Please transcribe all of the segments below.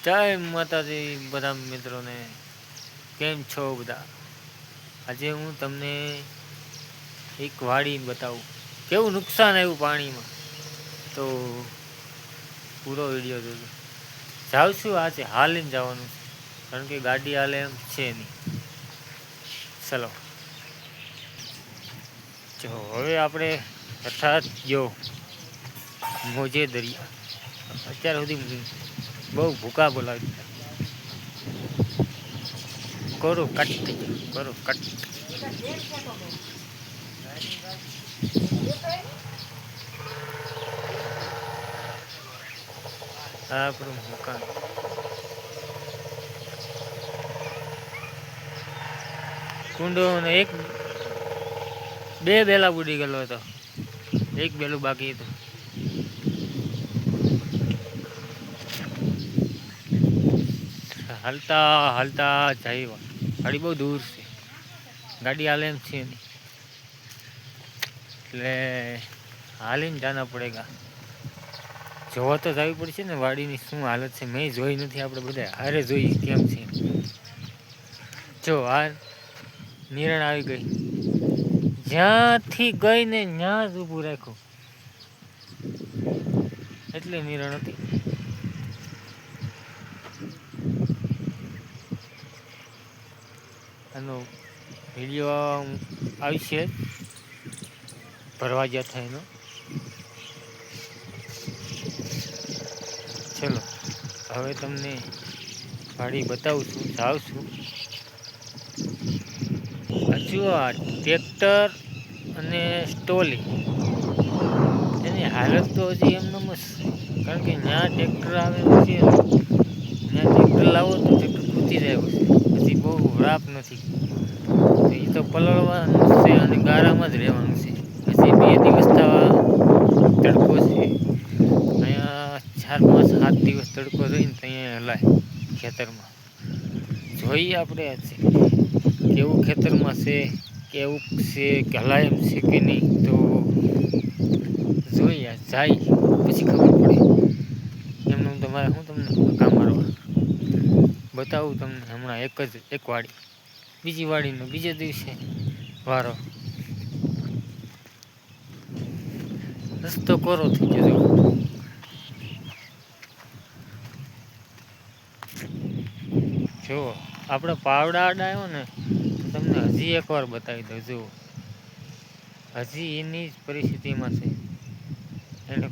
જય માતાજી બધા મિત્રોને, કેમ છો બધા? આજે હું તમને એક વાડી બતાવું, કેવું નુકસાન આવ્યું પાણીમાં. તો પૂરો વિડીયો જોજો. જાઉં આજે હાલીને જવાનું છે, કારણ કે ગાડી હાલે એમ છે નહીં. ચલો, જો હવે આપણે અર્થાત જો મોજે દરિયા અત્યાર સુધી બહુ ભૂકા બોલાવી દીધા. કરો કટ કરો કટ. આપણું મકાન કુંડો ને એક બે બેલા બુડી ગયેલો હતો, એક બેલું બાકી હતું. હાલતા હાલતા જાય, ગાડી બહુ દૂર છે, ગાડી હાલે એમ છે નહીં, એટલે હાલીને જાના પડેગા. જોવા તો જવી પડશે ને વાડીની શું હાલત છે. મેં જોઈ નથી, આપણે બધા હારે જોઈ કેમ છે. જો આ નિરણ આવી ગઈ, જ્યાંથી ગઈ ને ત્યાં જ ઊભું રાખ્યું, એટલે નિરણ હતી. આનો વિડીયો આવશે ભરવા જ્યાં થાય એનો. ચલો હવે તમને વાડી બતાવું છું, જાઉં છું. હજુ આ ટ્રેક્ટર અને સ્ટોલી એની હાલત તો હજી એમ નમ જ, કારણ કે ત્યાં ટ્રેક્ટર આવે છે, ત્યાં ટ્રેક્ટર લાવો તો ટ્રેક્ટર ખૂતી જાય છે, પછી બહુ રાપ નથી. એ તો પલળવાનું છે અને ગારામાં જ રહેવાનું છે. પછી 2 દિવસ થવા તડકો છે, અહીંયા 4, 5, 7 દિવસ તડકો રહીને ત્યાં હલાય ખેતરમાં. જોઈએ આપણે કેવું ખેતરમાં છે, કેવું છે, કે હલાય એમ છે કે નહીં, તો જોઈએ જાય પછી ખબર પડે. એમનું તમારે હું તમને કામ મારવા બતાવું તમને. હમણાં એક વાડી, બીજી વાડીનો બીજે દિવસે વારો. રસ્તો કોરો થઈ ગયો. જો આપણે પાવડા અડાયો ને, તમને હજી એકવાર બતાવી દઉં. જુઓ, હજી એની જ પરિસ્થિતિમાં છે, એને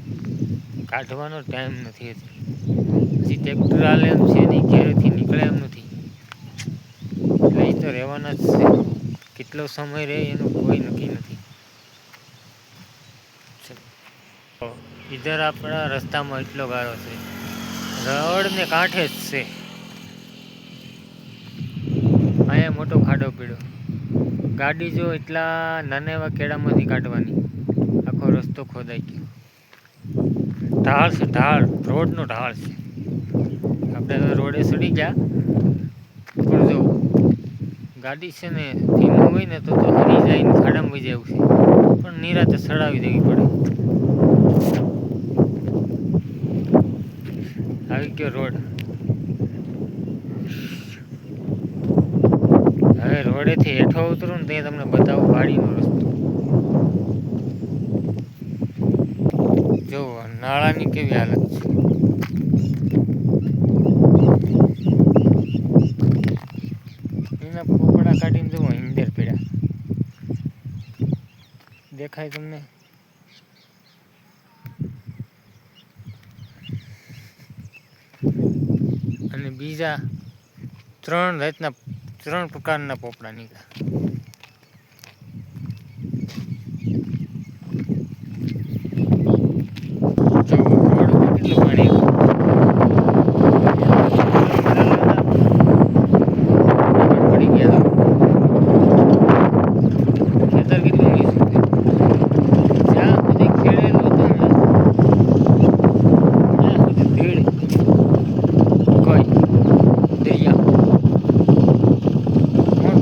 કાઢવાનો ટાઈમ નથી. હજી ટ્રેક્ટર હાલે એમ છે નહીં, ઘેરેથી નીકળે એમ નથી, એટલે એ તો રહેવાના જ છે. કેટલો સમય રહે એનું કોઈ નક્કી નથી. ઇધર આપણા રસ્તામાં એટલો ગારો છે, રોડને કાંઠે જ છે. અહીંયા મોટો ખાડો પીડ્યો, ગાડી જો એટલા નાના એવા કેળામાંથી કાઢવાની, આખો રસ્તો ખોદાઈ ગયો. ઢાળ છે, ઢાળ, રોડનો ઢાળ છે. આપણે હવે રોડે ચડી ગયા, પણ જો ગાડી છે ને ધીમું હોય ને તો હરી જઈને ખાડામાં વહી જાય છે, પણ નિરાતે ચડાવી દેવી પડે. આવી ગયો રોડ. હવે રોડેથી હેઠો ઉતરું ને ત્યાં તમને બતાવું વાડીનો રસ્તો. જો નાળાની કેવી હાલત છે. એના પોપડા કાઢીને જુઓ, ઈંદર પીડા દેખાય તમને. અને બીજા 3 પ્રકારના પોપડા નીકળ્યા. જો રોડ ઉપર કેટલું પાણી પડી ગયા. ખેતર કેટલું નીચું છે, જ્યાં સુધી ખેડેલું હતું ને ત્યાં સુધી ભીડ કોઈ દરિયા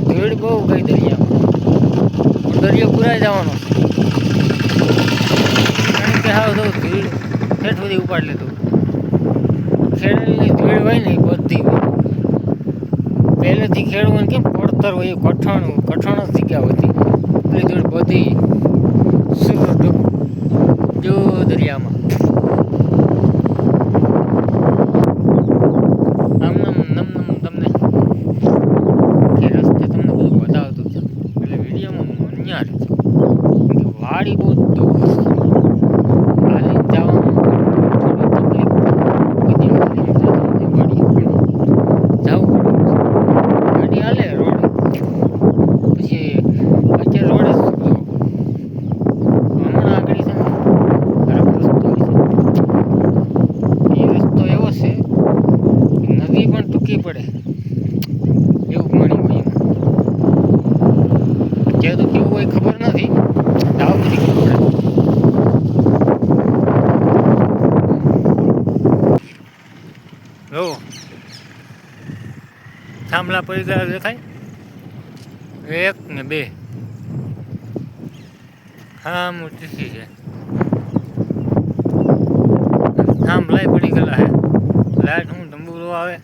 ભીડ બહુ ગઈ દરિયામાં. દરિયો પુરાઈ જવાનો છે, કારણ કે હાવ તો ભીડ ઠેઠ સુધી ઉપાડી લીધું. ખેડેલી ધૂળ હોય ને એ બધી હોય. પહેલેથી ખેડવું કેમ પડતર હોય એ કઠણ જ જગ્યા હતી. એટલી ધૂળ બધી સુર જો દરિયામાં આમ નમ તમને રસ્તે તમને બધું બતાવતું છે. એટલે વિડીયોમાં મન્યા રહેજો. વાડી બહુ દૂર હાલીને જવામાં થોડી તકલીફ બધી વાડી જવું ગાડી હાલે રોડ પછી અત્યારે રોડ જ શું હમણાં આગળ છે ને ખરાબ રસ્તો છે. એ રસ્તો એવો છે કે નદી પણ ટૂંકી પડે એવું પાણી હોય એમાં. જે તો કેવું હોય ખબર નથી. દાવ બધી ખબર પડે. જો થાંભલા પડી ગયા દેખાય 1 ને 2. હા મોટી છે. થાંભલા પડી ગયેલા હે. લાઈટ હું તંબુરો આવે.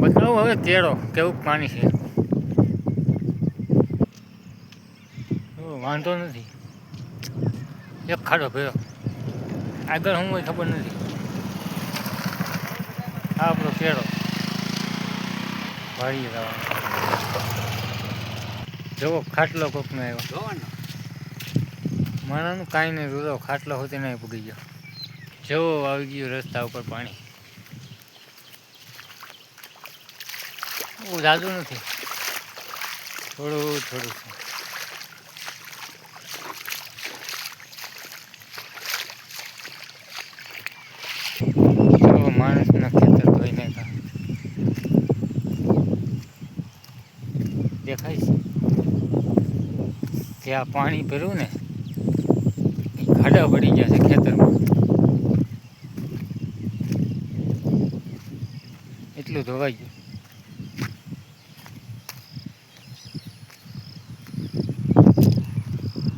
બતાવો હવે તેડો કેવું પાણી છે. વાંધો નથી. એક ખાડો ભર્યો આગળ શું હોય ખબર નથી. આ આપણો કેળો વાળીએ જવાનો. જોવો ખાટલો કોકનો આવ્યો. માણાનું કાંઈ નહીં જોતો ખાટલો હોતી નહીં પૂગી ગયો. જોવો આવી ગયું રસ્તા ઉપર પાણી. બહુ જાજુ નથી, થોડું છે. માણસના ખેતર ધોઈ નાખ્યા દેખાય છે. જ્યાં પાણી ભર્યું ને એ ખાડા પડી ગયા છે ખેતરમાં. એટલું ધોવાઈ ગયું.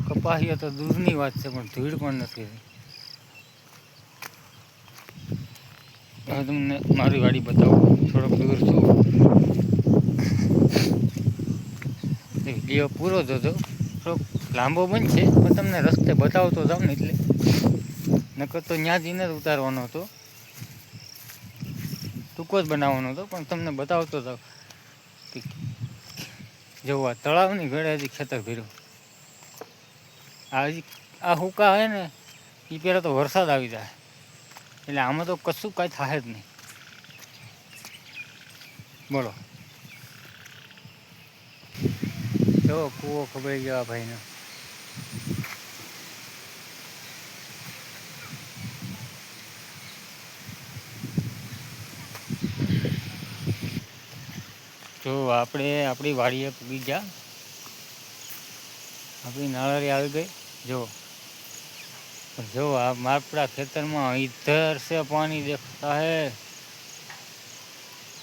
કપાસિયા તો દૂરની વાત છે પણ ધૂળ પણ નથી. હવે તમને મારી વાડી બતાવું. થોડોક દૂર છું. વિડીયો પૂરો જોજો. થોડોક લાંબો બનશે પણ તમને રસ્તે બતાવતો જાઉં ને એટલે. નકર તો ત્યાં જઈને જ ઉતારવાનો હતો. ટૂંકો જ બનાવવાનો હતો પણ તમને બતાવતો જાઉં કે જોવા તળાવની ઘડે હજી ખેતર ભર્યું. આ હુકા હોય ને એ પહેલાં તો વરસાદ આવી જાય એટલે આમાં તો કશું કાંઈ થાય જ નહીં. બોલો જો કૂવો ખબર ગયા ભાઈને. જો આપણે આપણી વાડીએ પૂગી ગયા. આપણી નાળારી આવી ગઈ. જો આ આપણા ખેતરમાં ઇધર છે પાણી દેખતા હે.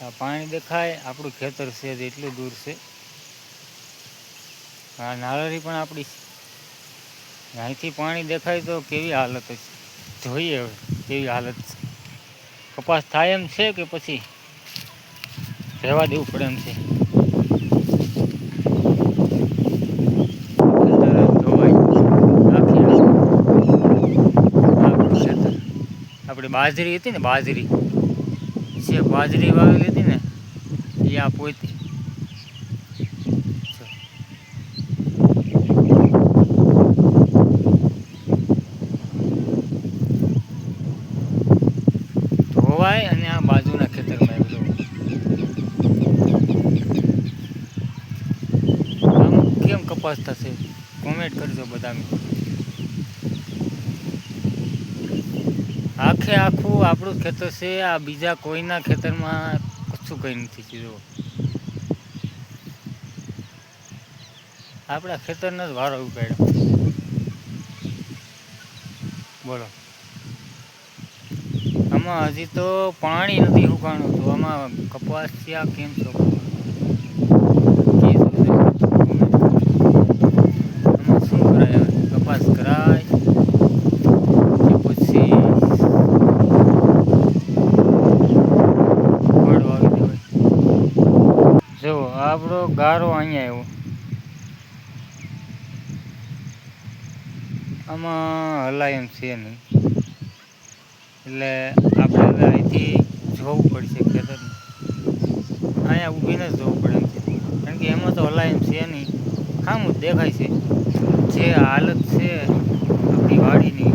આ પાણી દેખાય આપણું ખેતર છે એટલું દૂર છે. આ નાળારી પણ આપણી અહીંથી પાણી દેખાય તો કેવી હાલત છે જોઈએ હવે કેવી હાલત છે. કપાસ થાય એમ છે કે પછી રહેવા દેવું પડે એમ છે. આપણે બાજરી હતી ને બાજરી વાવેલી હતી ને એ આ પોતી. ધોવાય અને આ બાજુના ખેતરમાં એવું આમ કેમ કપાસ થશે કોમેન્ટ કરજો બધા. આખું આપણું ખેતર છે. આ બીજા કોઈના ખેતરમાં કશું કંઈ નથી કીધું. આપણા ખેતરનો જ વારો ઉપાડ્યો. બોલો આમાં હજી તો પાણી નથી ઉગાણું તો આમાં કપાસિયા કેમ છો? આમાં શું કરાય? કપાસ જો આપણો ગારો અહીંયા આવ્યો, આમાં હલાય એમ છે નહીં, એટલે આપણે હવે અહીંથી જોવું પડશે ખેતરને, અહીંયા ઊભીને જ જોવું પડે એમ છે, કારણ કે એમાં તો હલાય એમ છે નહીં, ખામું જ દેખાય છે. જે હાલત છે આપણી વાડીની